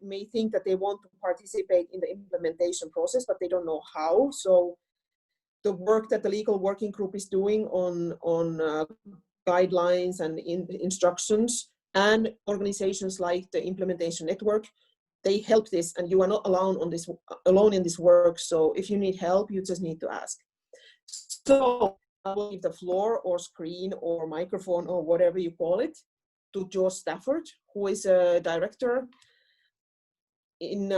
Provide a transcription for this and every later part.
may think that they want to participate in the implementation process, but they don't know how. So the work that the legal working group is doing on guidelines and instructions, and organizations like the Implementation Network, they help this, and you are not alone in this work. So if you need help, you just need to ask. So I will give the floor or screen or microphone or whatever you call it to George Stafford, who is a director in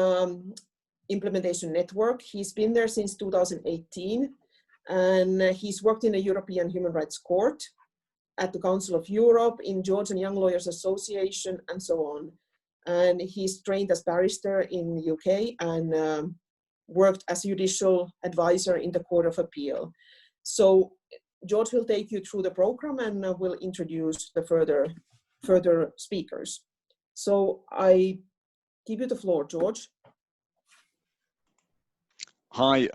Implementation Network. He's been there since 2018, and he's worked in the European Human Rights Court, at the Council of Europe, in Georgian Young Lawyers Association, and so on. And he's trained as barrister in the UK and worked as judicial advisor in the Court of Appeal. So George will take you through the program and will introduce the further speakers. So I give you the floor, George. Hi,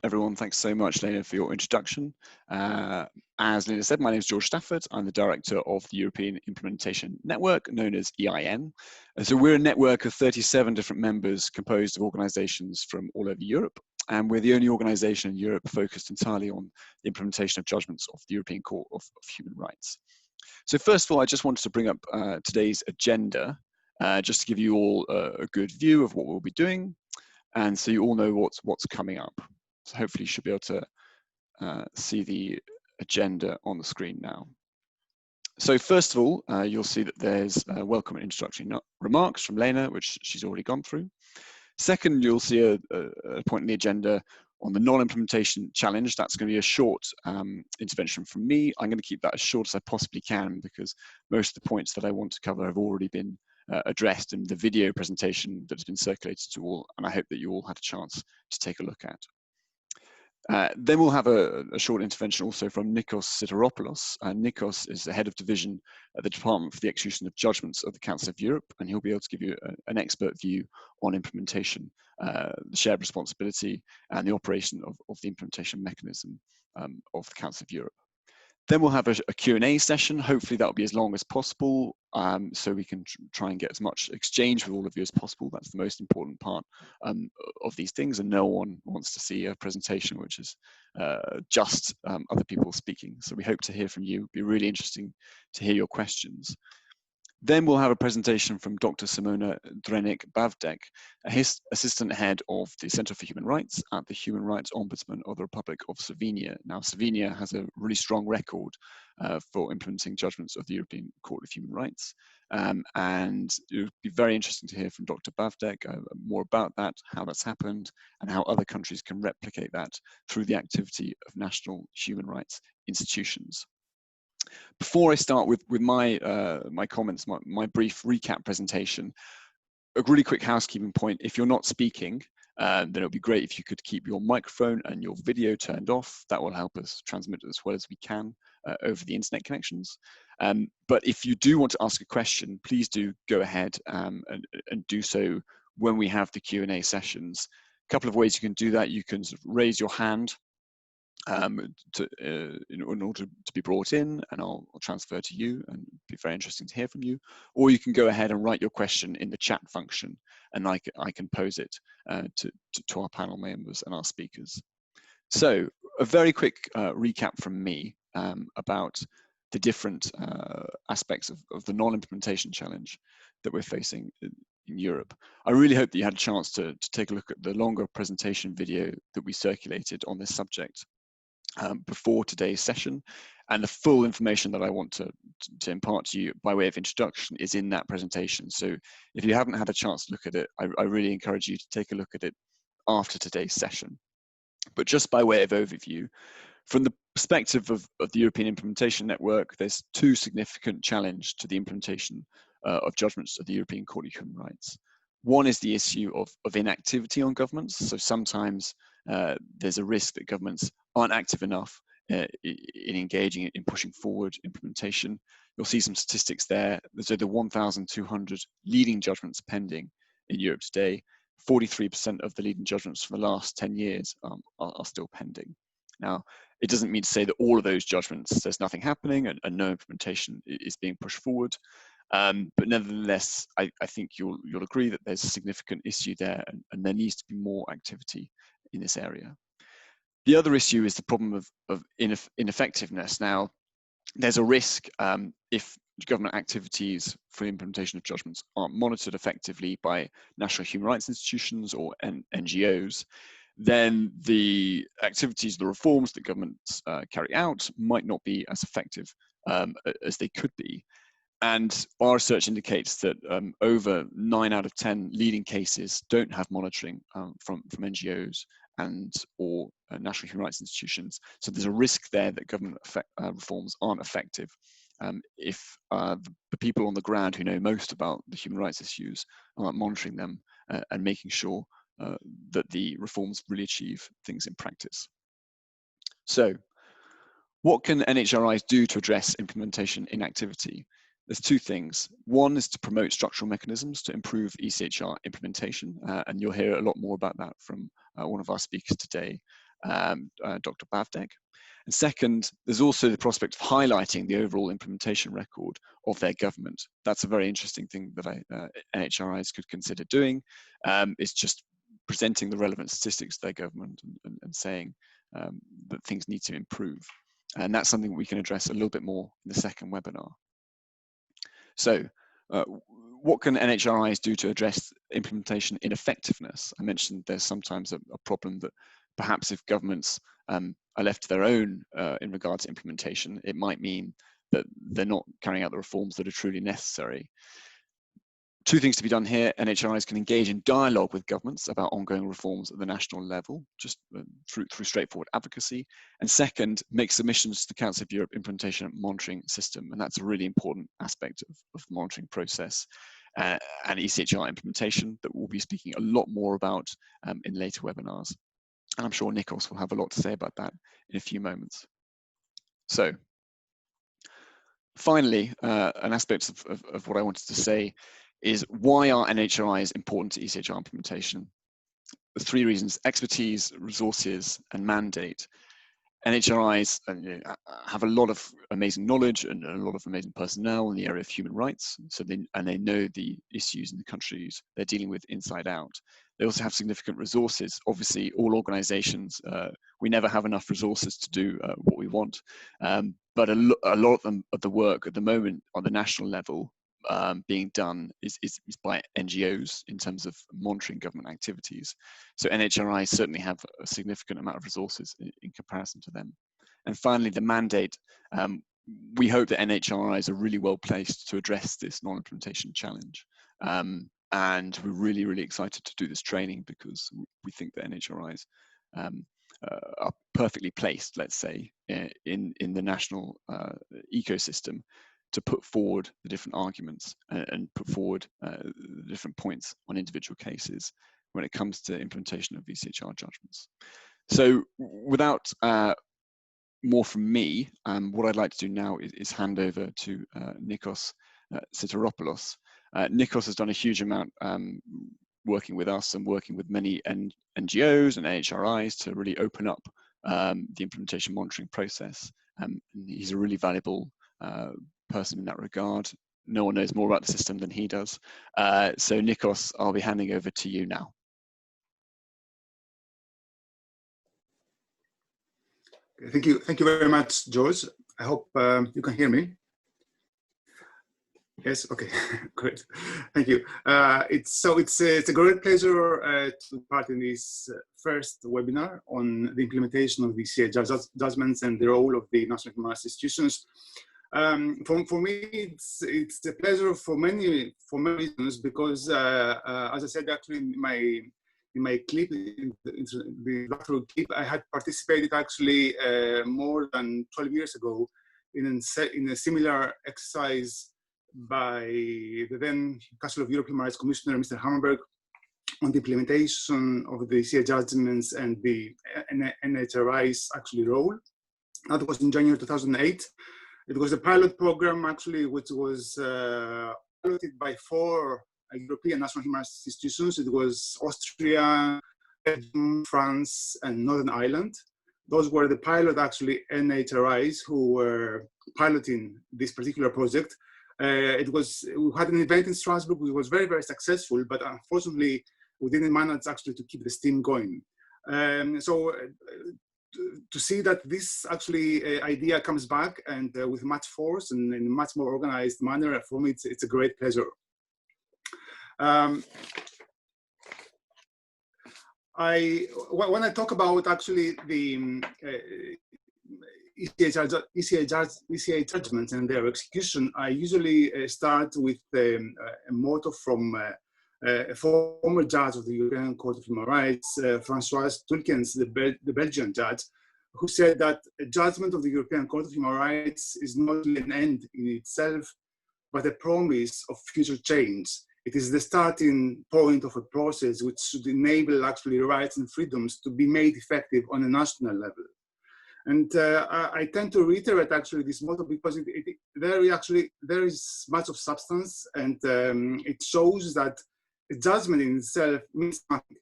everyone. Thanks so much, Lena, for your introduction. As Lena said, my name is George Stafford. I'm the director of the European Implementation Network, known as EIN. And so we're a network of 37 different members composed of organizations from all over Europe. And we're the only organization in Europe focused entirely on the implementation of judgments of the European Court of Human Rights. So first of all, I just wanted to bring up today's agenda, just to give you all a good view of what we'll be doing. And so you all know what's coming up. So hopefully you should be able to see the agenda on the screen now. So first of all, you'll see that there's welcome and introductory remarks from Lena, which she's already gone through. Second, you'll see a point in the agenda on the non-implementation challenge. That's going to be a short intervention from me. I'm going to keep that as short as I possibly can because most of the points that I want to cover have already been addressed in the video presentation that has been circulated to all, and I hope that you all had a chance to take a look at. Then we'll have a short intervention also from Nikos Sideropoulos. Nikos is the head of division at the Department for the Execution of Judgments of the Council of Europe, and he'll be able to give you an expert view on implementation, the shared responsibility, and the operation of the implementation mechanism of the Council of Europe. Then we'll have a Q&A session. Hopefully that'll be as long as possible, so we can try and get as much exchange with all of you as possible. That's the most important part of these things, and no one wants to see a presentation which is just other people speaking. So we hope to hear from you. It'll be really interesting to hear your questions. Then we'll have a presentation from Dr. Simona Drenik-Bavdek, his assistant head of the Center for Human Rights at the Human Rights Ombudsman of the Republic of Slovenia. Now, Slovenia has a really strong record for implementing judgments of the European Court of Human Rights. And it would be very interesting to hear from Dr. Bavdek more about that, how that's happened, and how other countries can replicate that through the activity of national human rights institutions. Before I start with my comments, my brief recap presentation, a really quick housekeeping point. If you're not speaking, then it would be great if you could keep your microphone and your video turned off. That will help us transmit as well as we can over the internet connections. But if you do want to ask a question, please do go ahead and do so when we have the Q&A sessions. A couple of ways you can do that. You can sort of raise your hand in order to be brought in, and I'll transfer to you, and it'd be very interesting to hear from you. Or you can go ahead and write your question in the chat function, and I can pose it to our panel members and our speakers. So a very quick recap from me about the different aspects of the non-implementation challenge that we're facing in Europe. I really hope that you had a chance to take a look at the longer presentation video that we circulated on this subject before today's session, and the full information that I want to impart to you by way of introduction is in that presentation. So if you haven't had a chance to look at it, I really encourage you to take a look at it after today's session. But just by way of overview, from the perspective of the European Implementation Network, there's two significant challenges to the implementation of judgments of the European Court of Human Rights. One is the issue of inactivity on governments. So sometimes there's a risk that governments aren't active enough in engaging in pushing forward implementation. You'll see some statistics there. There's over 1,200 leading judgments pending in Europe today. 43% of the leading judgments from the last 10 years are still pending. Now, it doesn't mean to say that all of those judgments, there's nothing happening and no implementation is being pushed forward. But nevertheless, I think you'll agree that there's a significant issue there, and there needs to be more activity in this area. The other issue is the problem of ineffectiveness. Now, there's a risk if government activities for the implementation of judgments aren't monitored effectively by national human rights institutions or NGOs, then the activities, the reforms that governments carry out might not be as effective as they could be. And our research indicates that over 9 out of 10 leading cases don't have monitoring from NGOs or national human rights institutions. So there's a risk there that government reforms aren't effective if the people on the ground who know most about the human rights issues aren't monitoring them and making sure that the reforms really achieve things in practice. So what can NHRIs do to address implementation inactivity? There's two things. One is to promote structural mechanisms to improve ECHR implementation, and you'll hear a lot more about that from one of our speakers today, Dr. Bavdek. And second, there's also the prospect of highlighting the overall implementation record of their government. That's a very interesting thing that NHRIs could consider doing. It's just presenting the relevant statistics to their government and saying that things need to improve. And that's something we can address a little bit more in the second webinar. So what can NHRIs do to address implementation ineffectiveness? I mentioned there's sometimes a problem that perhaps if governments are left to their own in regards to implementation, it might mean that they're not carrying out the reforms that are truly necessary. Two things to be done here. NHRIs can engage in dialogue with governments about ongoing reforms at the national level, just through straightforward advocacy. And second, make submissions to the Council of Europe Implementation and Monitoring System. And that's a really important aspect of the monitoring process and ECHR implementation that we'll be speaking a lot more about in later webinars. And I'm sure Nikos will have a lot to say about that in a few moments. So finally, an aspect of what I wanted to say is why are NHRIs important to ECHR implementation? The three reasons: expertise, resources, and mandate. NHRIs have a lot of amazing knowledge and a lot of amazing personnel in the area of human rights. So they know the issues in the countries they're dealing with inside out. They also have significant resources. Obviously, all organizations, we never have enough resources to do what we want. But a lot of the work at the moment on the national level being done is by NGOs in terms of monitoring government activities. So NHRIs certainly have a significant amount of resources in comparison to them. And finally, the mandate. We hope that NHRIs are really well placed to address this non-implementation challenge. And we're really, really excited to do this training because we think that NHRIs are perfectly placed, let's say, in the national ecosystem to put forward the different arguments and put forward the different points on individual cases when it comes to implementation of ECHR judgments. So without more from me, what I'd like to do now is hand over to Nikos Sideropoulos. Nikos has done a huge amount working with us and working with many NGOs and NHRIs to really open up the implementation monitoring process. And he's a really valuable person in that regard. No one knows more about the system than he does. So Nikos, I'll be handing over to you now. Thank you very much, George. I hope you can hear me. Yes, okay, great. Thank you. It's a great pleasure to part in this first webinar on the implementation of the ECHR judgments and the role of the national human rights institutions. For me, it's a pleasure for many reasons because, as I said, actually in my clip, in the doctoral clip, I had participated actually more than 12 years ago in a similar exercise by the then Council of Europe Human Rights Commissioner, Mr. Hammerberg, on the implementation of the ECHR judgments and the NHRI's actually role. That was in January 2008. It was a pilot program actually, which was piloted by 4 European national human rights institutions. It was Austria, Belgium, France, and Northern Ireland. Those were the pilot actually NHRIs who were piloting this particular project. We had an event in Strasbourg, which was very, very successful, but unfortunately, we didn't manage actually to keep the steam going. To see that this actually idea comes back and with much force and in a much more organized manner, for me, it's a great pleasure. When I talk about actually the ECA judgments and their execution, I usually start with a motto from a former judge of the European Court of Human Rights, François Tulkens, the Belgian judge, who said that a judgment of the European Court of Human Rights is not an end in itself, but a promise of future change. It is the starting point of a process which should enable actually rights and freedoms to be made effective on a national level. And I tend to reiterate actually this motto because there is much of substance, and it shows that a judgment in itself means nothing,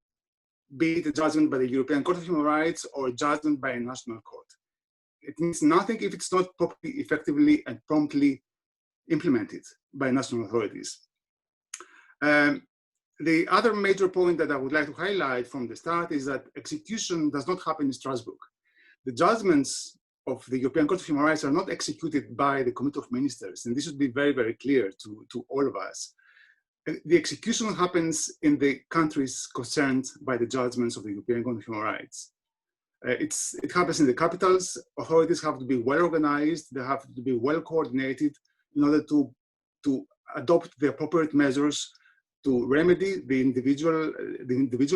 be it a judgment by the European Court of Human Rights or a judgment by a national court. It means nothing if it's not properly, effectively, and promptly implemented by national authorities. The other major point that I would like to highlight from the start is that execution does not happen in Strasbourg. The judgments of the European Court of Human Rights are not executed by the Committee of Ministers, and this should be very, very clear to all of us. The execution happens in the countries concerned by the judgments of the European Court of Human Rights. It happens in the capitals. Authorities have to be well organized. They have to be well coordinated in order to adopt the appropriate measures to remedy the individual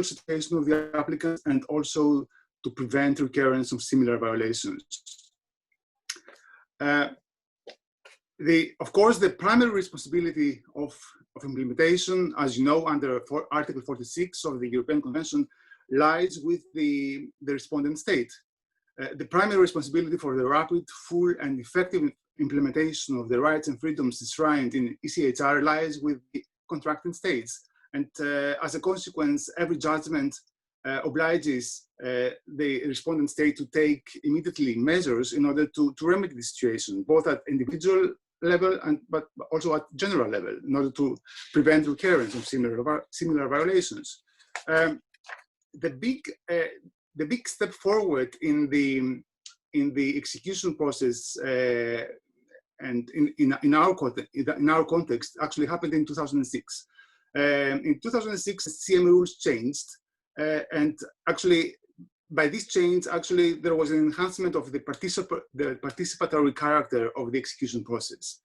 situation of the applicants and also to prevent recurrence of similar violations. Of course, the primary responsibility of implementation, as you know, under Article 46 of the European Convention, lies with the respondent state. The primary responsibility for the rapid, full, and effective implementation of the rights and freedoms enshrined in ECHR lies with the contracting states. And as a consequence, every judgment obliges the respondent state to take immediately measures in order to remedy the situation, both at individual level but also at general level, in order to prevent recurrence of similar violations. The big step forward in the execution process and in our context actually happened in 2006. In 2006, CM rules changed, and actually by this change, actually there was an enhancement of the participatory character of the execution process.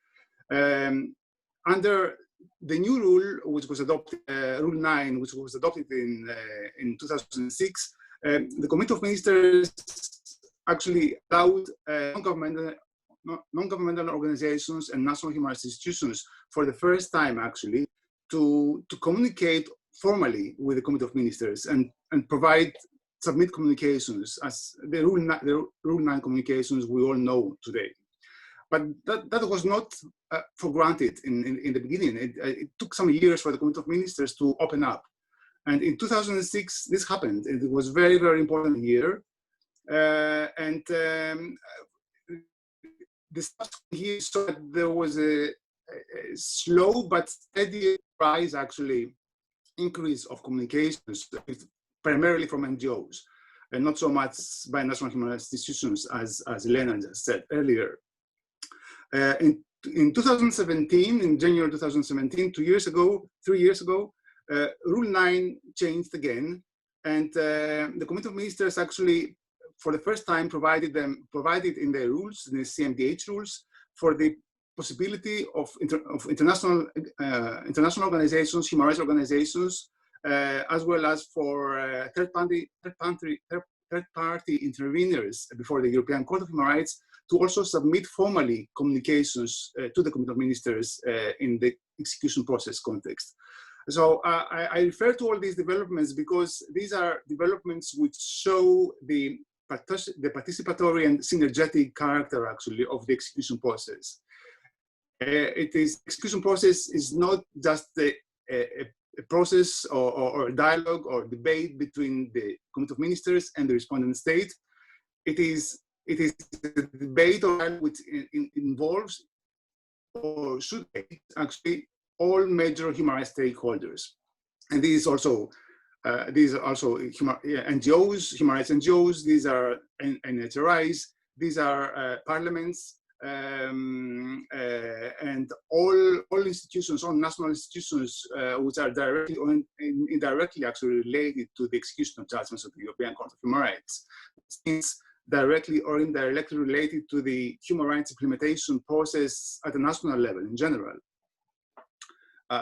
Under the new rule, which was adopted, Rule 9, which was adopted in 2006, the Committee of Ministers actually allowed non-governmental organizations and national human rights institutions for the first time actually to communicate formally with the Committee of Ministers and submit communications as the Rule 9 communications we all know today. But that was not for granted in the beginning. It took some years for the Committee of Ministers to open up. And in 2006, this happened. It was a very, very important year. This year saw that there was a slow but steady rise, actually, increase of communications, primarily from NGOs, and not so much by national human rights institutions, as Elena just said earlier. In 2017, in January 2017, 3 years ago, Rule 9 changed again, and the Committee of Ministers actually, for the first time, provided in their rules, in the CMDH rules, for the possibility of international organizations, human rights organizations, as well as for third-party interveners before the European Court of Human Rights to also submit formally communications to the Committee of Ministers in the execution process context. So I refer to all these developments because these are developments which show the participatory and synergetic character, actually, of the execution process. Execution process is not just a process or a dialogue or debate between the Committee of Ministers and the respondent state. It is a debate which involves or should aid actually all major human rights stakeholders. And these are also NGOs, human rights NGOs, these are NHRIs, these are parliaments, and all institutions, all national institutions which are directly or indirectly actually related to the execution of judgments of the European Court of Human Rights. Since directly or indirectly related to the human rights implementation process at the national level in general.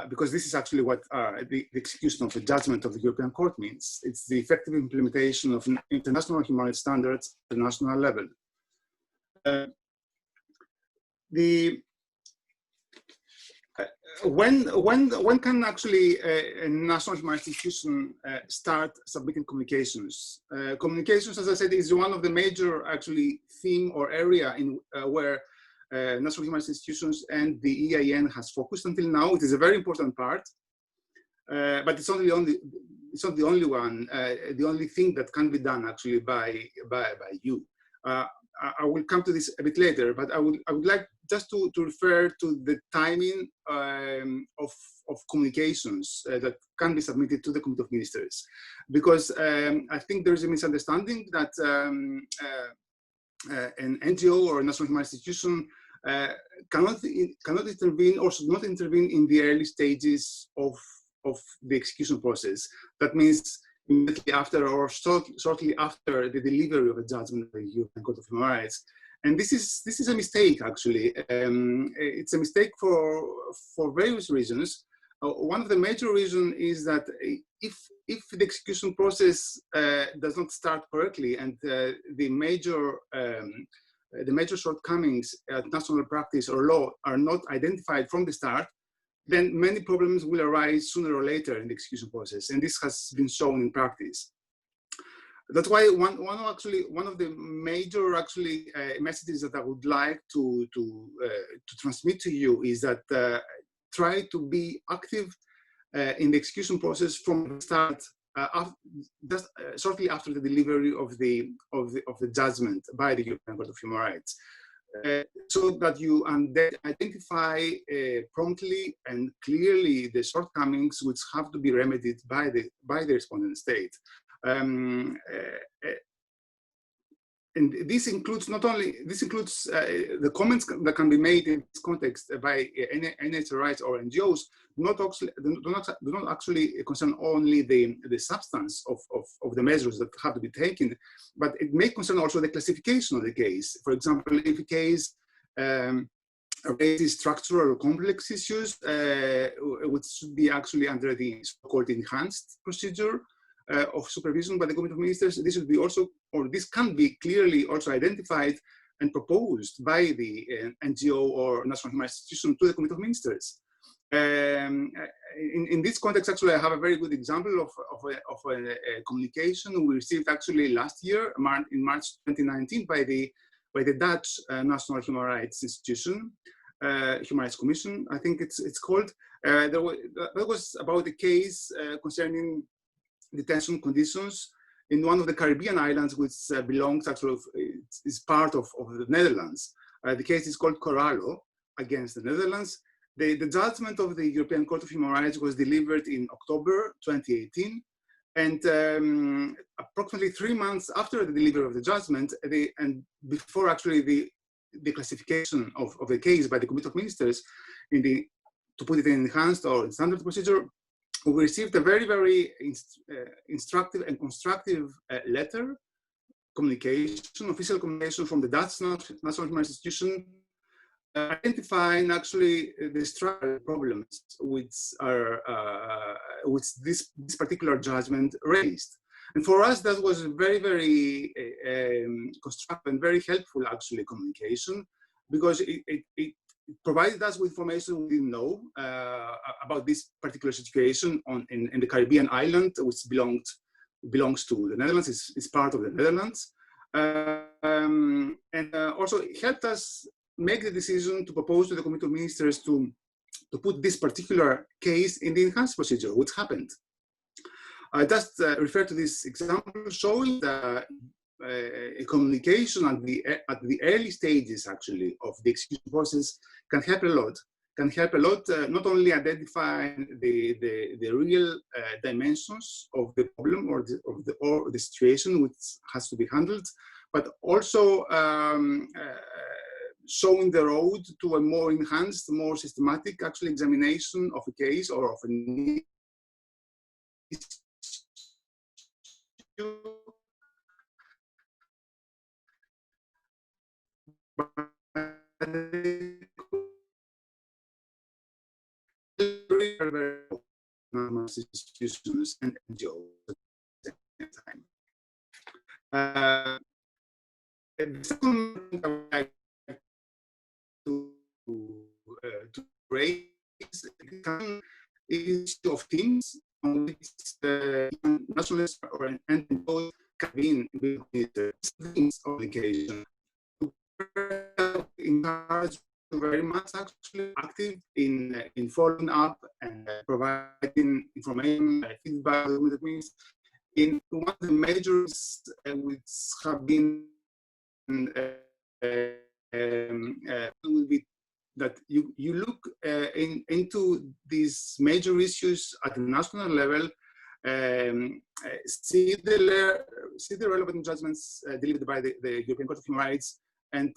Because this is actually what the execution of the judgment of the European Court means. It's the effective implementation of international human rights standards at the national level. When can actually a national human rights institution start submitting communications? Communications, as I said, is one of the major actually theme or area in where national human rights institutions and the EIN has focused until now. It is a very important part, but it's not the only one, the only thing that can be done actually by you. I will come to this a bit later, but I would like just to refer to the timing of communications that can be submitted to the Committee of Ministers, because I think there is a misunderstanding that an NGO or a national human rights institution cannot intervene or should not intervene in the early stages of the execution process. That means immediately after or shortly after the delivery of a judgment of the European Court of Human Rights. And this is a mistake, actually. It's a mistake for various reasons. One of the major reasons is that if the execution process does not start correctly and the major shortcomings at national practice or law are not identified from the start, then many problems will arise sooner or later in the execution process, and this has been shown in practice. That's why one of the major messages that I would like to transmit to you is that try to be active in the execution process from the start, shortly after the delivery of the judgment by the European Court of Human Rights. So that you identify promptly and clearly the shortcomings which have to be remedied by the respondent state. And this includes the comments that can be made in this context by NHRIs or NGOs do not actually concern only the substance of the measures that have to be taken, but it may concern also the classification of the case. For example, if a case raises structural or complex issues, which should be actually under the so-called enhanced procedure of supervision by the Committee of Ministers, this would be also, or this can be clearly also identified and proposed by the NGO or national human rights institution to the Committee of Ministers. In this context, actually, I have a very good example of a communication we received actually last year, in March 2019, by the Dutch National Human Rights Institution, Human Rights Commission, I think it's called. That was about a case concerning detention conditions in one of the Caribbean islands, which belongs actually, is part of the Netherlands. The case is called Corallo against the Netherlands. The judgment of the European Court of Human Rights was delivered in October 2018. And approximately 3 months after the delivery of the judgment, and before actually the classification of the case by the Committee of Ministers to put it in enhanced or standard procedure, we received a very, very instructive and constructive letter, official communication from the Dutch National Human Rights Institution, identifying actually the structural problems which this particular judgment raised. And for us, that was a very, very constructive and very helpful actually communication, because it provided us with information we didn't know about this particular situation in the Caribbean island, which belongs to the Netherlands, is part of the Netherlands. And also it helped us make the decision to propose to the Committee of Ministers to put this particular case in the enhanced procedure, which happened. I just refer to this example showing that a communication at the early stages, actually, of the execution process can help a lot. Can help a lot, not only identifying the real dimensions of the problem or the situation which has to be handled, but also showing the road to a more enhanced, more systematic, actually, examination of a case or of an issue. Institutions and NGOs at the same time. The second point I would like to raise the issue of teams on which nationalists or NGOs can be in teams of education. Encourage very much actually active in following up and providing information, feedback, that means in one of the measures which have been will be that you look into these major issues at the national level, see the relevant judgments delivered by the European Court of Human Rights, and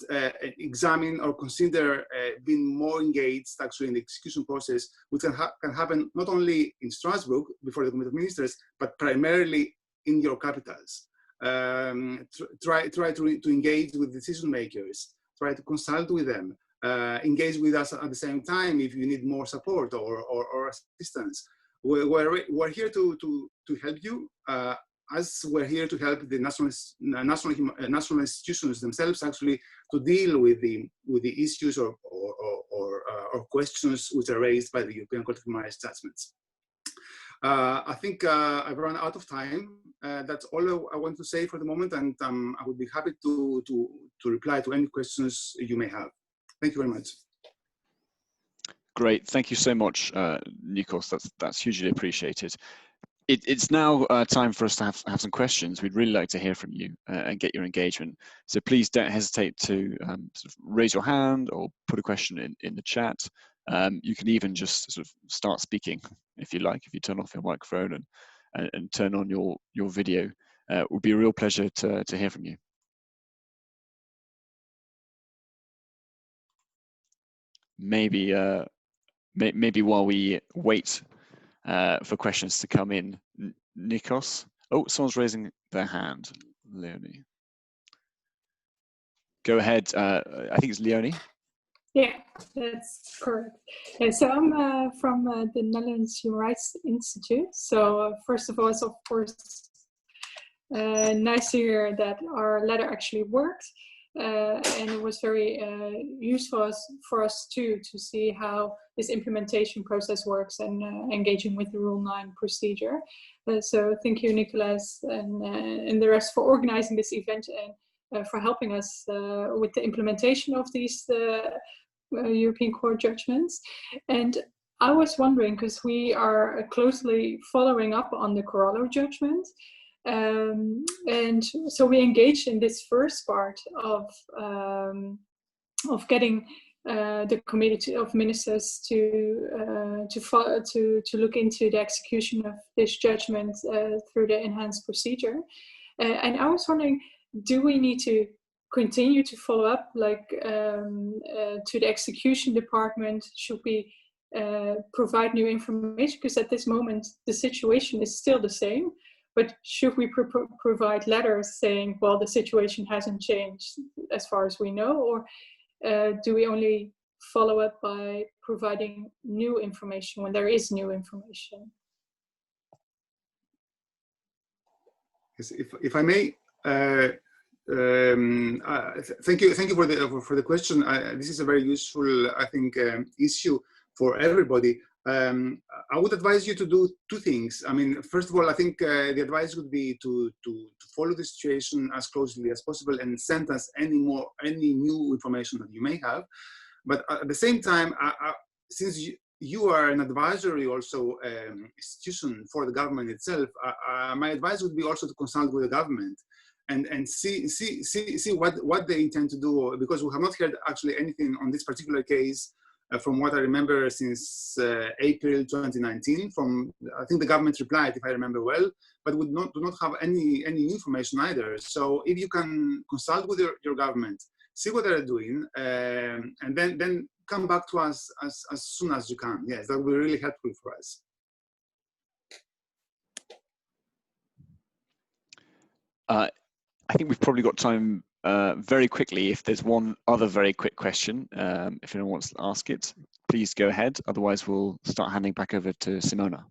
examine or consider being more engaged actually in the execution process, which can happen not only in Strasbourg before the Committee of Ministers, but primarily in your capitals. Try to engage with decision makers, try to consult with them, engage with us at the same time if you need more support or assistance. We're here to help you, as we're here to help the national institutions themselves actually to deal with the issues or questions which are raised by the European Court of Human Rights judgments. I think I've run out of time. That's all I want to say for the moment, and I would be happy to reply to any questions you may have. Thank you very much. Great, thank you so much, Nikos. That's hugely appreciated. It's now time for us to have some questions. We'd really like to hear from you and get your engagement. So please don't hesitate to sort of raise your hand or put a question in the chat. You can even just sort of start speaking if you like, if you turn off your microphone and turn on your video. It would be a real pleasure to hear from you. Maybe while we wait for questions to come in, Nikos. Oh, someone's raising their hand. Leonie. Go ahead. I think it's Leonie. Yeah, that's correct. So I'm from the Netherlands Human Rights Institute. So first of all, it's of course nice to hear that our letter actually worked. And it was very useful for us too to see how this implementation process works and engaging with the Rule 9 procedure. So thank you, Nicholas, and the rest for organizing this event and for helping us with the implementation of these European Court judgments. And I was wondering, because we are closely following up on the Corallo judgment, and so we engaged in this first part of getting the Committee of Ministers to look into the execution of this judgment through the enhanced procedure. And I was wondering, do we need to continue to follow up, like to the execution department? Should we provide new information? Because at this moment the situation is still the same. But should we provide letters saying, well, the situation hasn't changed as far as we know, or do we only follow up by providing new information when there is new information? Yes, if I may, thank you for the question. This is a very useful, I think, issue for everybody. I would advise you to do two things. I mean, first of all, I think the advice would be to follow the situation as closely as possible and send us any new information that you may have. But at the same time, since you are an advisory also institution for the government itself, my advice would be also to consult with the government and see what they intend to do, because we have not heard actually anything on this particular case from what I remember since April 2019. From, I think the government replied, if I remember well, but we do not have any information either. So if you can consult with your government, see what they're doing, and then come back to us as soon as you can. Yes, that will be really helpful for us. I think we've probably got time very quickly. If there's one other very quick question, if anyone wants to ask it, please go ahead. Otherwise, we'll start handing back over to Simona.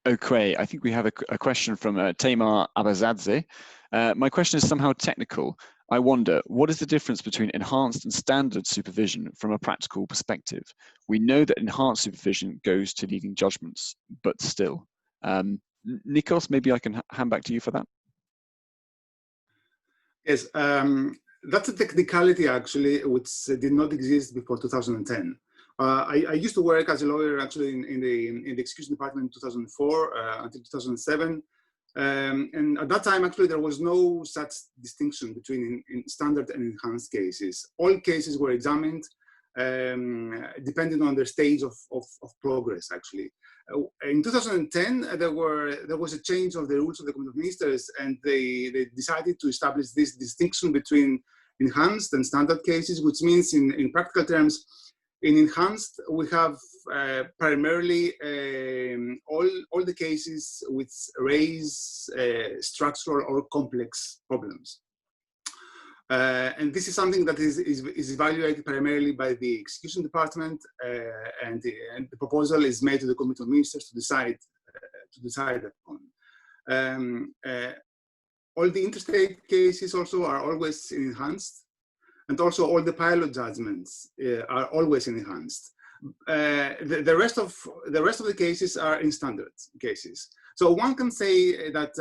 Okay, I think we have a question from Tamar Abazadze. My question is somehow technical. I wonder, what is the difference between enhanced and standard supervision from a practical perspective? We know that enhanced supervision goes to leading judgments, but still. Nikos, maybe I can hand back to you for that. Yes, that's a technicality actually, which did not exist before 2010. I used to work as a lawyer actually in the execution department in 2004 until 2007. And at that time, actually, there was no such distinction between standard and enhanced cases. All cases were examined depending on their stage of progress, actually. In 2010, there was a change of the rules of the Committee of Ministers, and they decided to establish this distinction between enhanced and standard cases, which means in practical terms, in enhanced, we have primarily all the cases which raise structural or complex problems. And this is something that is evaluated primarily by the execution department, and the proposal is made to the Committee of Ministers to decide upon. All the interstate cases also are always enhanced. And also all the pilot judgments are always enhanced. The rest of the cases are in standard cases. So one can say that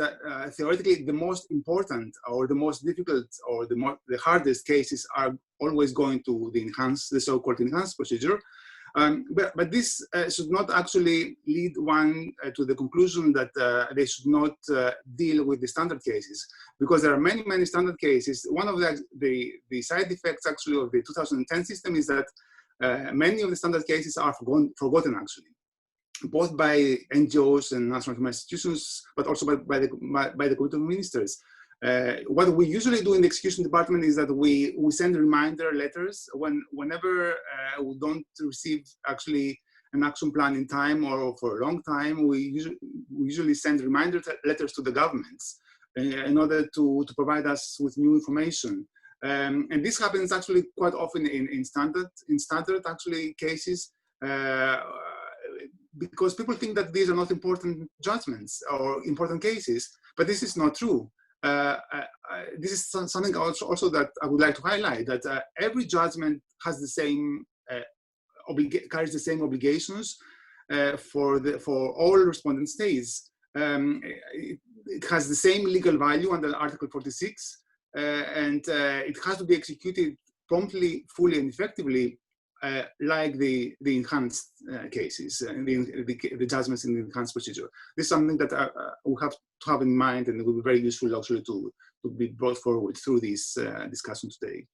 theoretically the most important or the most difficult or the hardest cases are always going to the so-called enhanced procedure. But this should not actually lead one to the conclusion that they should not deal with the standard cases, because there are many standard cases. One of the side effects actually of the 2010 system is that many of the standard cases are forgotten actually, both by NGOs and national human institutions, but also by the Committee of Ministers. What we usually do in the execution department is that we send reminder letters whenever we don't receive actually an action plan in time or for a long time. We usually send reminder letters to the governments in order to provide us with new information. And this happens actually quite often in standard actually cases, because people think that these are not important judgments or important cases, but this is not true. This is something also that I would like to highlight, that every judgment has the same carries the same obligations for all respondent states. It has the same legal value under Article 46, and it has to be executed promptly, fully, and effectively, like the enhanced cases, the judgments in the enhanced procedure. This is something that we have to have in mind, and it will be very useful actually to be brought forward through this discussion today.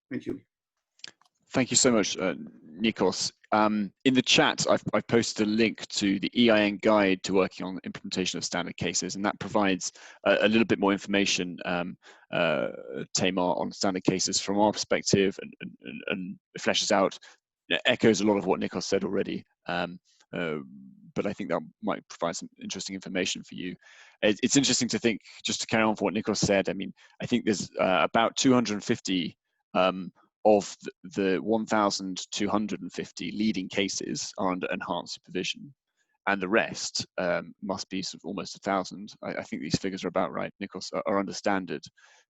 Thank you. Thank you so much, Nikos. In the chat, I've posted a link to the EIN guide to working on implementation of standard cases, and that provides a little bit more information, Tamar, on standard cases from our perspective, and fleshes out, echoes a lot of what Nikos said already. But I think that might provide some interesting information for you. It's interesting to think, just to carry on for what Nikos said, I mean, I think there's about 250 of the 1,250 leading cases are under enhanced supervision, and the rest must be sort of almost 1,000. I think these figures are about right, Nikos, are under standard.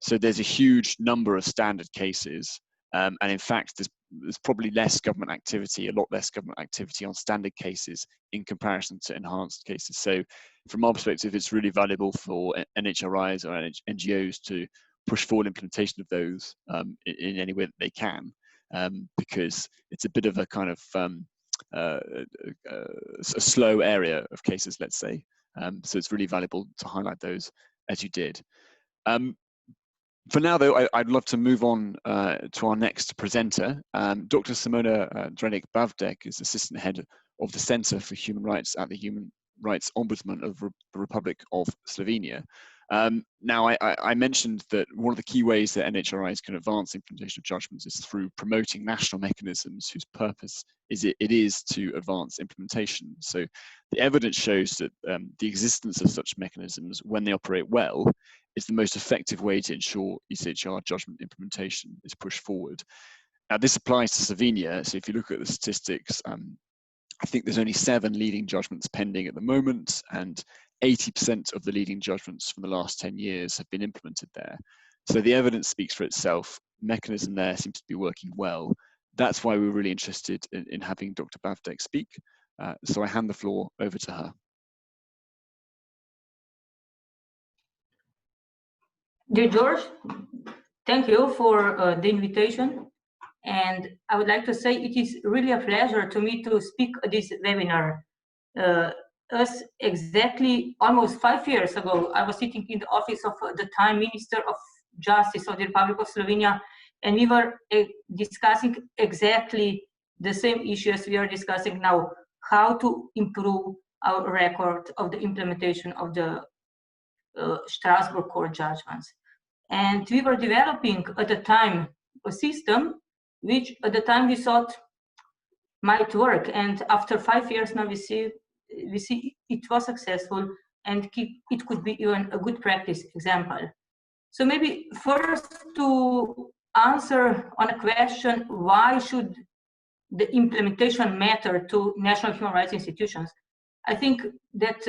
So there's a huge number of standard cases, and in fact, there's probably less government activity, a lot less government activity on standard cases in comparison to enhanced cases. So from our perspective, it's really valuable for NHRIs or NGOs to push forward implementation of those in any way that they can. because it's a bit of a kind of a slow area of cases, let's say. So it's really valuable to highlight those as you did. For now, though, I'd love to move on to our next presenter. Dr. Simona Drenik-Bavdek is Assistant Head of the Center for Human Rights at the Human Rights Ombudsman of the Republic of Slovenia. Now, I mentioned that one of the key ways that NHRIs can advance implementation of judgments is through promoting national mechanisms whose purpose it is to advance implementation. So the evidence shows that the existence of such mechanisms, when they operate well, is the most effective way to ensure ECHR judgment implementation is pushed forward. Now, this applies to Slovenia. So if you look at the statistics, I think there's only 7 leading judgments pending at the moment, and 80% of the leading judgments from the last 10 years have been implemented there. So the evidence speaks for itself. Mechanism there seems to be working well. That's why we're really interested in having Dr. Bavdek speak. So I hand the floor over to her. Dear George, thank you for the invitation. And I would like to say it is really a pleasure to me to speak at this webinar. As exactly almost 5 years ago, I was sitting in the office of the time Minister of Justice of the Republic of Slovenia, and we were discussing exactly the same issues we are discussing now, how to improve our record of the implementation of the Strasbourg court judgments. And we were developing at the time a system which at the time we thought might work, and after 5 years now we see it was successful, and it could be even a good practice example. So maybe first to answer on a question, why should the implementation matter to national human rights institutions? I think that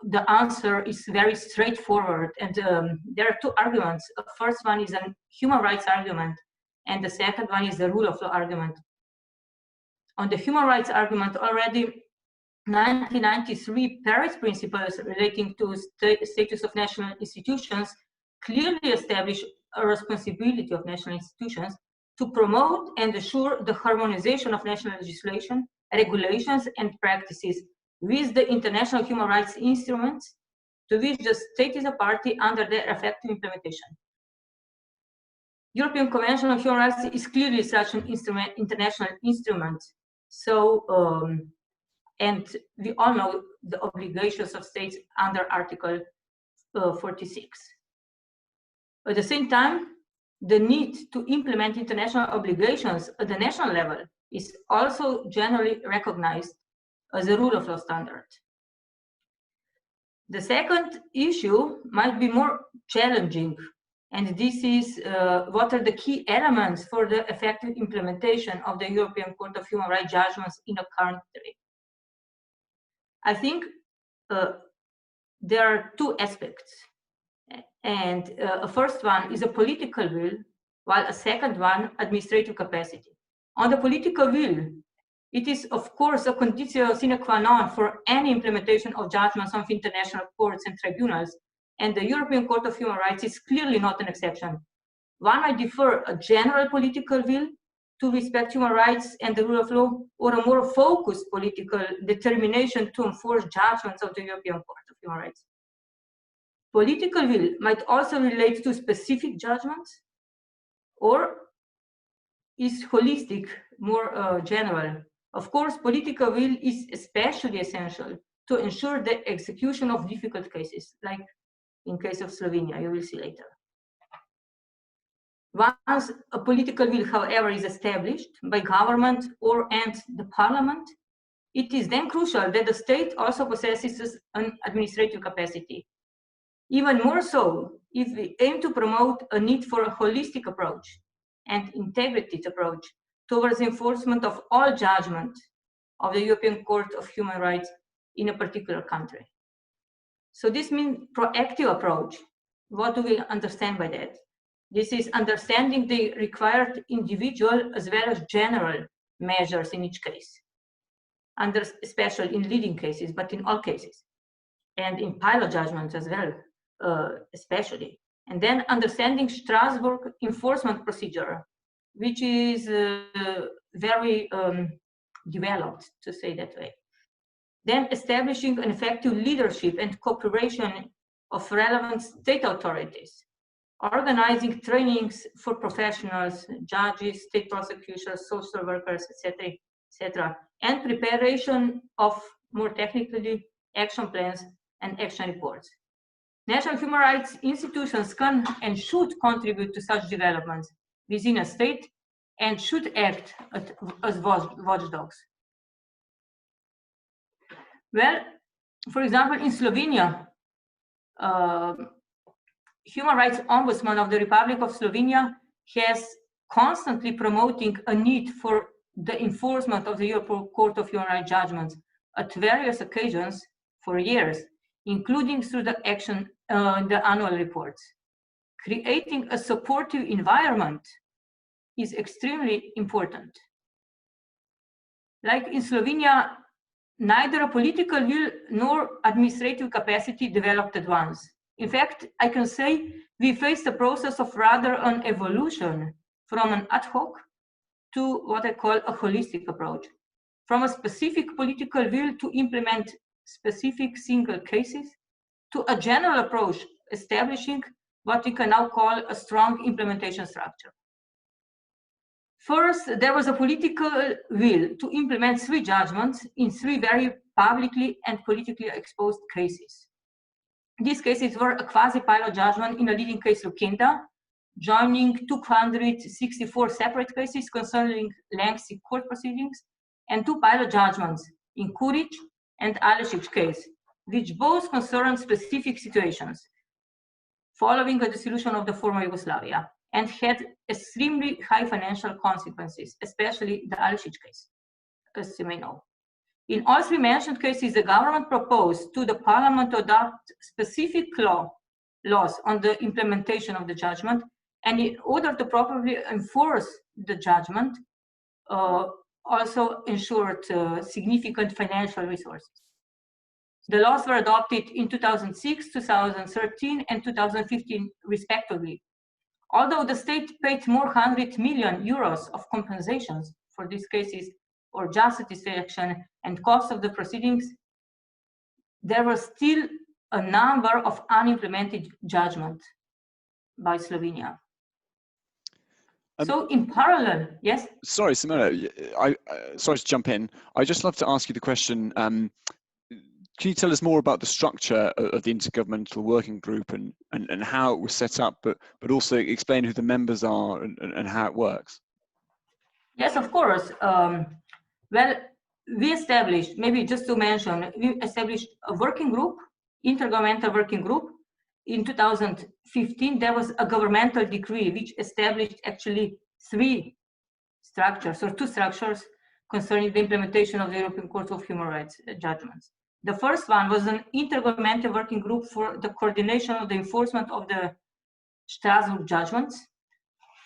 the answer is very straightforward, and there are 2 arguments. The first one is a human rights argument, and the second one is the rule of law argument. On the human rights argument, already 1993 Paris principles relating to status of national institutions clearly establish a responsibility of national institutions to promote and assure the harmonization of national legislation, regulations, and practices with the international human rights instruments to which the state is a party under their effective implementation. European Convention on Human Rights is clearly such an international instrument. So, and we all know the obligations of states under Article 46. At the same time, the need to implement international obligations at the national level is also generally recognized as a rule of law standard. The second issue might be more challenging, and this is what are the key elements for the effective implementation of the European Court of Human Rights judgments in a country. I think there are 2 aspects, and a first one is a political will, while a second one, administrative capacity. On the political will, it is of course a conditio sine qua non for any implementation of judgments of international courts and tribunals, and the European Court of Human Rights is clearly not an exception. One might defer a general political will to respect human rights and the rule of law, or a more focused political determination to enforce judgments of the European Court of Human Rights. Political will might also relate to specific judgments, or is holistic, more general. Of course, political will is especially essential to ensure the execution of difficult cases, like in case of Slovenia, you will see later. Once a political will, however, is established by government and the parliament, it is then crucial that the state also possesses an administrative capacity. Even more so, if we aim to promote a need for a holistic approach and integrated approach towards enforcement of all judgment of the European Court of Human Rights in a particular country. So this means proactive approach. What do we understand by that? This is understanding the required individual as well as general measures in each case, especially in leading cases, but in all cases, and in pilot judgments as well, especially. And then understanding Strasbourg enforcement procedure which is very developed, to say that way. Then establishing an effective leadership and cooperation of relevant state authorities, organizing trainings for professionals, judges, state prosecutors, social workers, etc., etc., and preparation of more technically action plans and action reports. National human rights institutions can and should contribute to such developments within a state and should act as watchdogs. Well, for example, in Slovenia, Human Rights Ombudsman of the Republic of Slovenia has constantly promoting a need for the enforcement of the European Court of Human Rights judgments at various occasions for years, including through the annual reports. Creating a supportive environment is extremely important. Like in Slovenia, neither a political will nor administrative capacity developed at once. In fact, I can say we faced a process of rather an evolution from an ad hoc to what I call a holistic approach, from a specific political will to implement specific single cases to a general approach establishing what we can now call a strong implementation structure. First, there was a political will to implement 3 judgments in 3 very publicly and politically exposed cases. These cases were a quasi-pilot judgment in a leading case Lukenda, joining 264 separate cases concerning lengthy court proceedings, and 2 pilot judgments in Kuric and Alešić case, which both concerned specific situations following the dissolution of the former Yugoslavia and had extremely high financial consequences, especially the Alešić case, as you may know. In all 3 mentioned cases, the government proposed to the parliament to adopt specific laws on the implementation of the judgment, and in order to properly enforce the judgment, also ensured significant financial resources. The laws were adopted in 2006, 2013, and 2015, respectively. Although the state paid more 100 million euros of compensations for these cases or just satisfaction and cost of the proceedings, there was still a number of unimplemented judgments by Slovenia. So in parallel, yes? Sorry, Simona, sorry to jump in. I'd just love to ask you the question, can you tell us more about the structure of the Intergovernmental Working Group and how it was set up, but also explain who the members are and how it works? Yes, of course. Well, we established, maybe just to mention, we established a working group, Inter-Governmental Working Group. In 2015, there was a governmental decree which established actually 3 structures, or 2 structures, concerning the implementation of the European Court of Human Rights judgments. The first one was an Inter-Governmental Working Group for the coordination of the enforcement of the Strasbourg judgments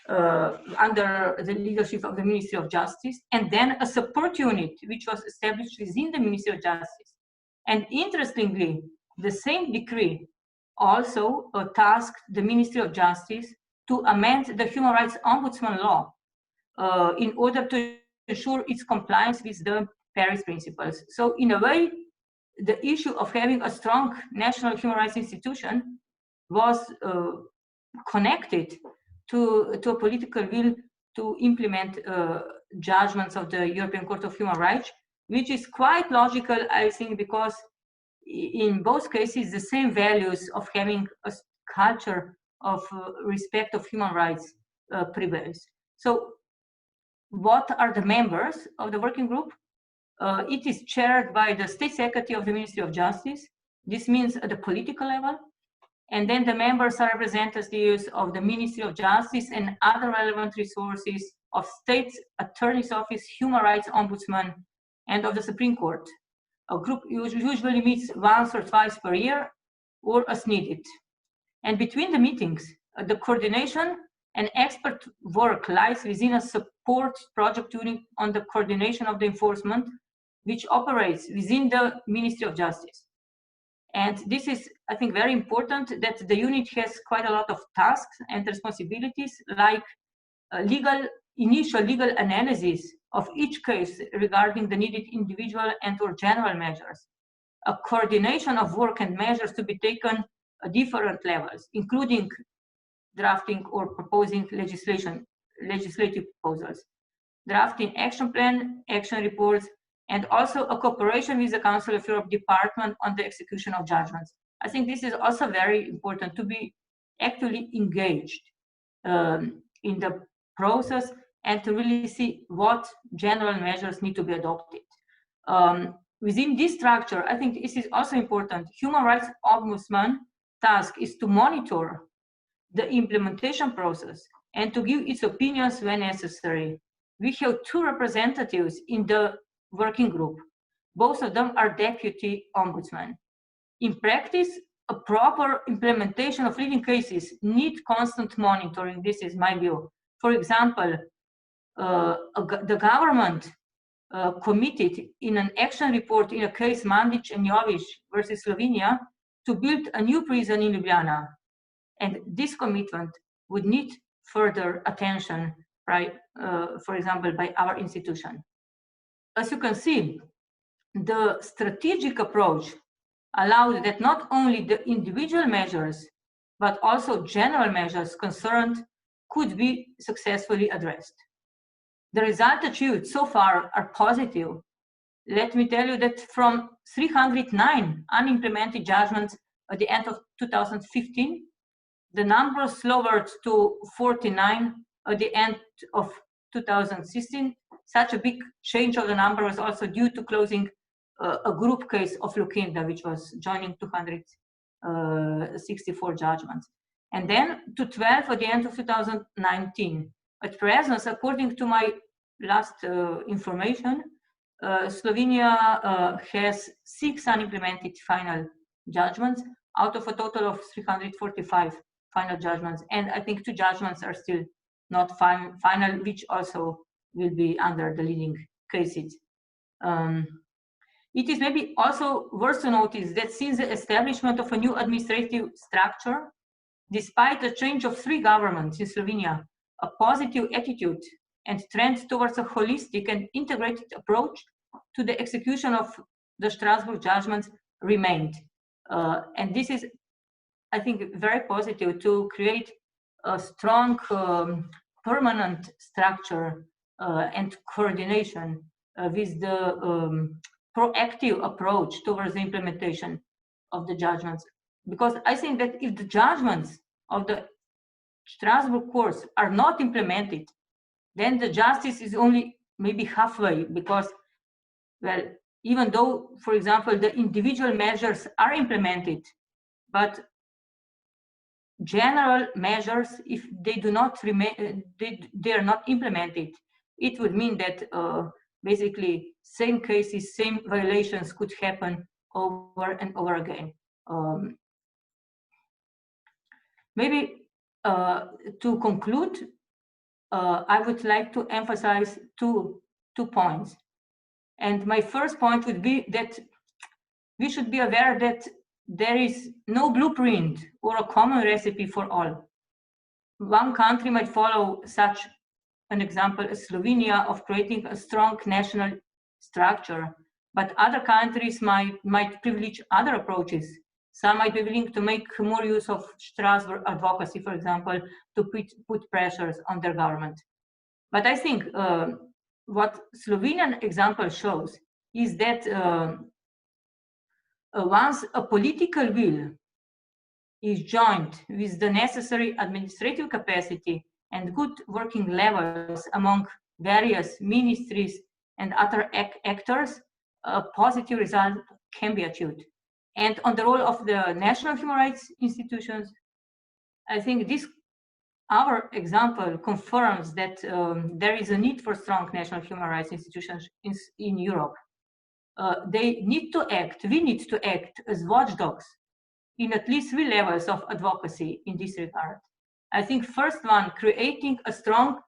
under the leadership of the Ministry of Justice, and then a support unit which was established within the Ministry of Justice. And interestingly, the same decree also tasked the Ministry of Justice to amend the Human Rights Ombudsman law in order to ensure its compliance with the Paris principles. So in a way, the issue of having a strong national human rights institution was connected to a political will to implement judgments of the European Court of Human Rights, which is quite logical, I think, because in both cases, the same values of having a culture of respect of human rights prevails. So what are the members of the working group? It is chaired by the State Secretary of the Ministry of Justice. This means at the political level. And then the members are representatives of the Ministry of Justice and other relevant resources of State Attorney's Office, Human Rights Ombudsman, and of the Supreme Court. A group usually meets once or twice per year or as needed. And between the meetings, the coordination and expert work lies within a support project unit on the coordination of the enforcement, which operates within the Ministry of Justice. And this is, I think, very important that the unit has quite a lot of tasks and responsibilities, like legal initial legal analysis of each case regarding the needed individual and or general measures, a coordination of work and measures to be taken at different levels, including drafting or proposing legislative proposals, drafting action plan, action reports, and also a cooperation with the Council of Europe Department on the execution of judgments. I think this is also very important, to be actually engaged in the process and to really see what general measures need to be adopted. Within this structure, I think this is also important. Human Rights Ombudsman task is to monitor the implementation process and to give its opinions when necessary. We have 2 representatives in the working group. Both of them are deputy ombudsmen. In practice, a proper implementation of leading cases need constant monitoring. This is my view. For example, the government committed in an action report in a case Mandic and Jovic versus Slovenia to build a new prison in Ljubljana. And this commitment would need further attention, right, for example, by our institution. As you can see, the strategic approach allowed that not only the individual measures, but also general measures concerned could be successfully addressed. The results achieved so far are positive. Let me tell you that from 309 unimplemented judgments at the end of 2015, the number lowered to 49 at the end of 2016. Such a big change of the number was also due to closing a group case of Lukinda, which was joining 264 judgments. And then to 12 at the end of 2019. At present, according to my last information, Slovenia has 6 unimplemented final judgments out of a total of 345 final judgments. And I think 2 judgments are still not final, which also will be under the leading cases. It is maybe also worth to notice that since the establishment of a new administrative structure, despite the change of 3 governments in Slovenia, a positive attitude and trend towards a holistic and integrated approach to the execution of the Strasbourg judgments remained. And this is, I think, very positive to create a strong permanent structure and coordination with the proactive approach towards the implementation of the judgments. Because I think that if the judgments of the Strasbourg courts are not implemented, then the justice is only maybe halfway, because, well, even though, for example, the individual measures are implemented, but general measures, if they do not remain, they are not implemented, it would mean that basically same cases, same violations could happen over and over again. Maybe to conclude, I would like to emphasize two points. And my first point would be that we should be aware that there is no blueprint or a common recipe for all. One country might follow such an example as Slovenia of creating a strong national structure, but other countries might privilege other approaches. Some might be willing to make more use of Strasbourg advocacy, for example, to put pressures on their government. But I think what Slovenian example shows is that once a political will is joined with the necessary administrative capacity and good working levels among various ministries and other actors, a positive result can be achieved. And on the role of the national human rights institutions, I think our example confirms that there is a need for strong national human rights institutions in Europe. They need to act, we need to act as watchdogs in at least 3 levels of advocacy in this regard. I think first one, creating a strong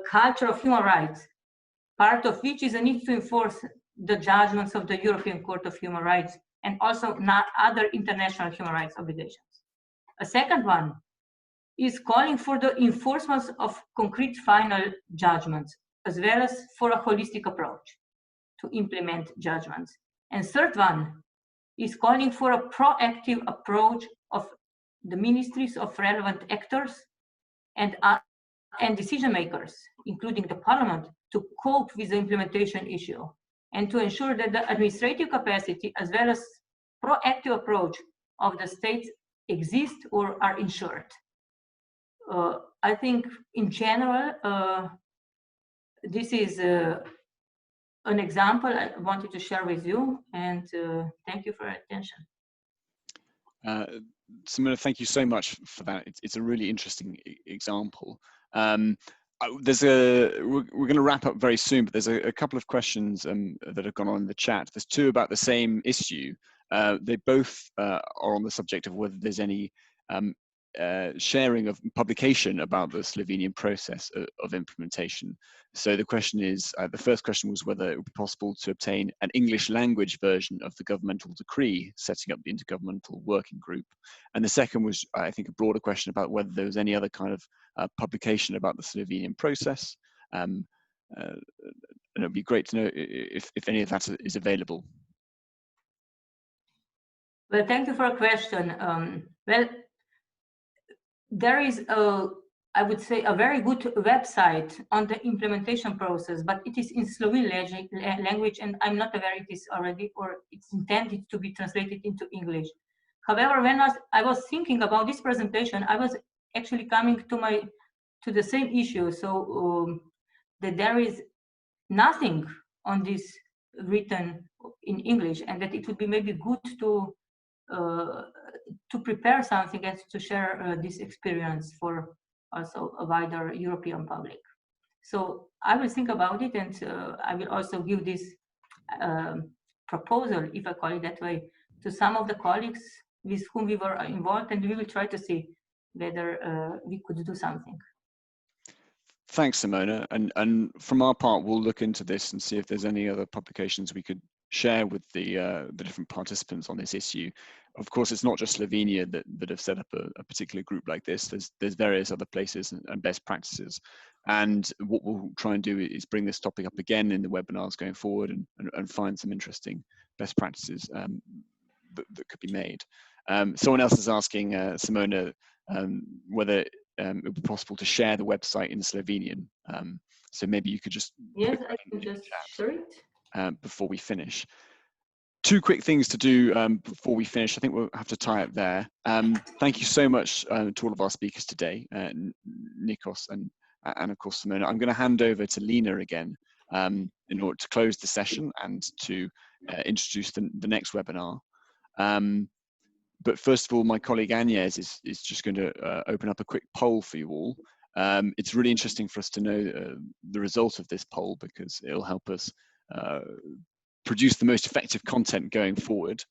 culture of human rights, part of which is a need to enforce the judgments of the European Court of Human Rights and also not other international human rights obligations. A second one, is calling for the enforcement of concrete final judgments, as well as for a holistic approach to implement judgments. And third one is calling for a proactive approach of the ministries of relevant actors and decision makers, including the parliament, to cope with the implementation issue and to ensure that the administrative capacity as well as proactive approach of the states exist or are ensured. I think in general, this is an example I wanted to share with you, and thank you for your attention. Simona, thank you so much for that. It's a really interesting example. We're going to wrap up very soon, but there's a couple of questions that have gone on in the chat. There's two about the same issue. They both are on the subject of whether there's any sharing of publication about the Slovenian process of implementation. So the question is, the first question was whether it would be possible to obtain an English language version of the governmental decree setting up the Inter-Governmental Working Group. And the second was, I think, a broader question about whether there was any other kind of publication about the Slovenian process. And it would be great to know if any of that is available. Well, thank you for a question. Well, there is I would say, a very good website on the implementation process, but it is in Slovene language, and I'm not aware it is already, or it's intended to be translated into English. However, when I was thinking about this presentation, I was actually coming to the same issue. So that there is nothing on this written in English, and that it would be maybe good to prepare something and to share this experience for also a wider European public. So I will think about it, and I will also give this proposal, if I call it that way, to some of the colleagues with whom we were involved, and we will try to see whether we could do something. Thanks, Simona. And from our part, we'll look into this and see if there's any other publications we could share with the different participants on this issue. Of course, it's not just Slovenia that have set up a particular group like this. There's various other places and best practices. And what we'll try and do is bring this topic up again in the webinars going forward and find some interesting best practices that could be made. Someone else is asking Simona whether it would be possible to share the website in Slovenian. So maybe you could just yes, I can just share it before we finish. Two quick things to do before we finish. I think we'll have to tie it there. Thank you so much to all of our speakers today, Nikos and of course Simona. I'm going to hand over to Lena again in order to close the session and to introduce the next webinar. But first of all, my colleague Agnes is just going to open up a quick poll for you all. It's really interesting for us to know the result of this poll, because it'll help us produce the most effective content going forward.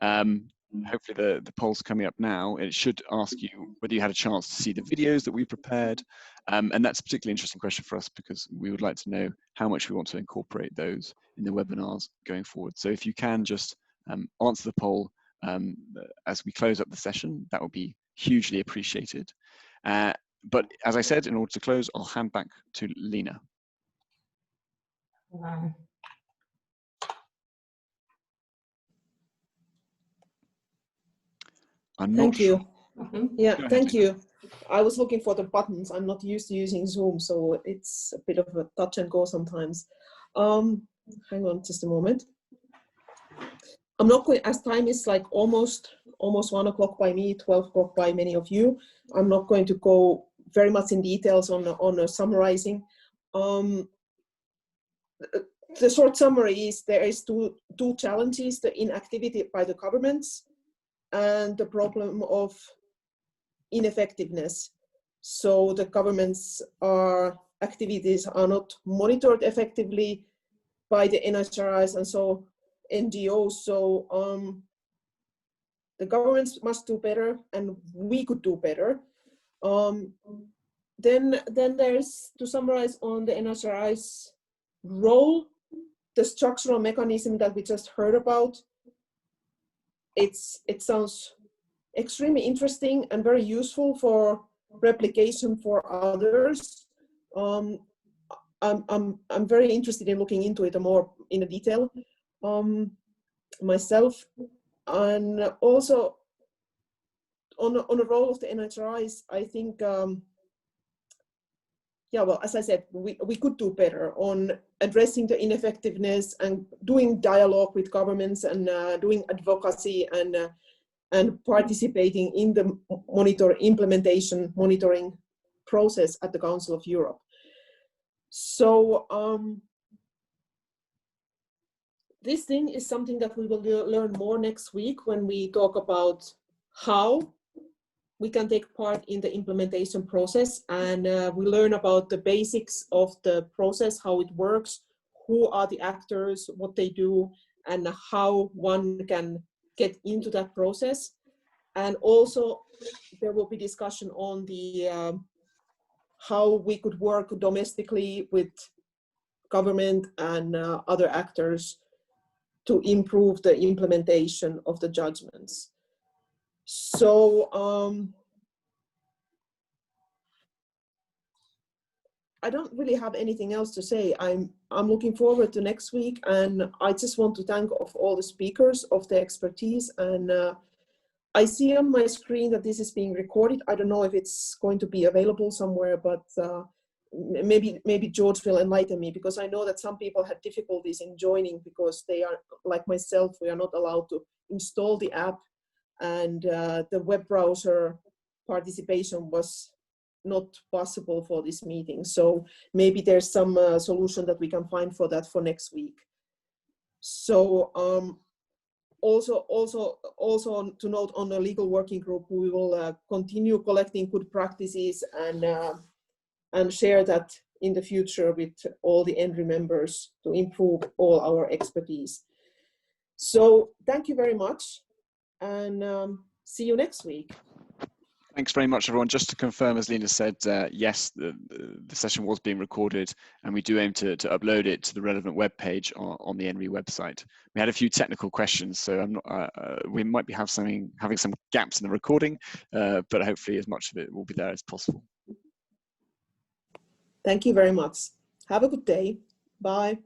Hopefully the poll's coming up now. It should ask you whether you had a chance to see the videos that we prepared. And that's a particularly interesting question for us, because we would like to know how much we want to incorporate those in the webinars going forward. So if you can just answer the poll as we close up the session, that would be hugely appreciated. But as I said, in order to close, I'll hand back to Lena. Thank you. Yeah, Go ahead, thank Lena. you. I was looking for the buttons. I'm not used to using Zoom, so it's a bit of a touch and go sometimes. Hang on just a moment. I'm not going, as time is like almost 1 o'clock by me, 12 o'clock by many of you. I'm not going to go very much in details on summarizing. The short summary is there is two challenges: the inactivity by the governments and the problem of ineffectiveness. So the government's activities are not monitored effectively by the NHRIs and so NGOs. So the governments must do better, and we could do better. Then there's, to summarize on the NHRI's role, the structural mechanism that we just heard about. It sounds extremely interesting and very useful for replication for others. I'm very interested in looking into it more in detail myself, and also on the role of the NHRIs, I think, yeah, well, as I said, we could do better on addressing the ineffectiveness and doing dialogue with governments and doing advocacy and participating in the implementation monitoring process at the Council of Europe. So this thing is something that we will learn more next week when we talk about how we can take part in the implementation process, and we learn about the basics of the process, how it works, who are the actors, what they do, and how one can get into that process. And also there will be discussion on the how we could work domestically with government and other actors to improve the implementation of the judgments. So I don't really have anything else to say. I'm looking forward to next week, and I just want to thank all the speakers of the expertise. And I see on my screen that this is being recorded. I don't know if it's going to be available somewhere, but maybe George will enlighten me, because I know that some people had difficulties in joining because they are, like myself, we are not allowed to install the app, and the web browser participation was not possible for this meeting. So maybe there's some solution that we can find for that for next week. So also to note on the legal working group, we will continue collecting good practices and share that in the future with all the Nhri members to improve all our expertise. So thank you very much, and see you next week. Thanks very much, everyone. Just to confirm, as Lena said, yes, the session was being recorded, and we do aim to upload it to the relevant web page on the Nhri website. We had a few technical questions, so I'm not, we might be having some gaps in the recording, but hopefully as much of it will be there as possible. Thank you very much. Have a good day. Bye.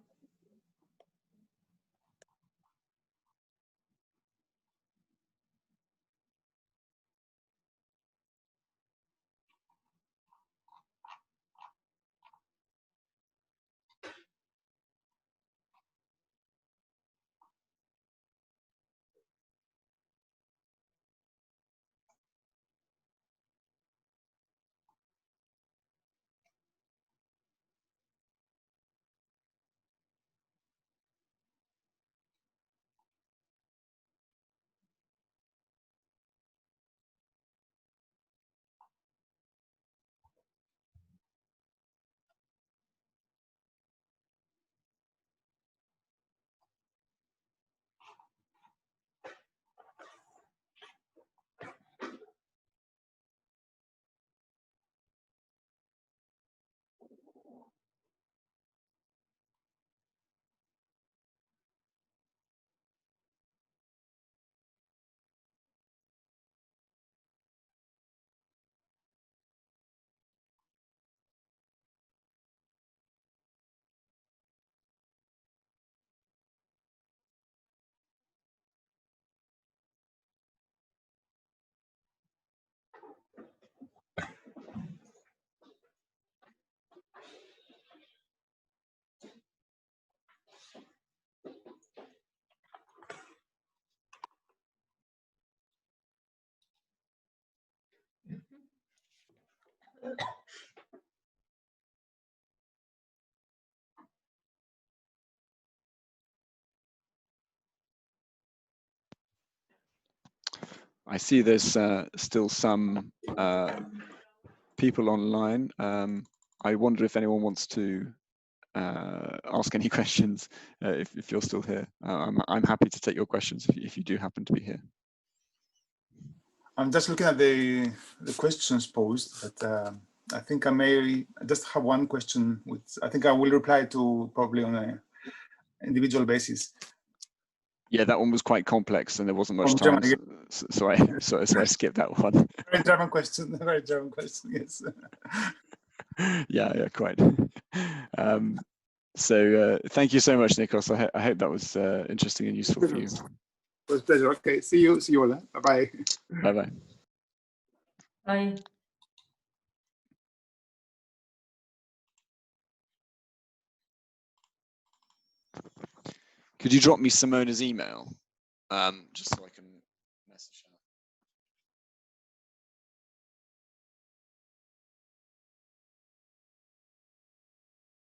I see there's still some people online. I wonder if anyone wants to ask any questions if you're still here. I'm happy to take your questions if you do happen to be here. I'm just looking at the questions posed, but I think I may just have one question, which I think I will reply to probably on an individual basis. Yeah, that one was quite complex and there wasn't much From time, Germany. so I skipped that one. Very German question. Very German question. Yes. Yeah, quite. So thank you so much, Nikos. I hope that was interesting and useful for you. It was a pleasure. Okay, see you all. Bye bye. Bye bye. Bye. Could you drop me Simona's email, just so I can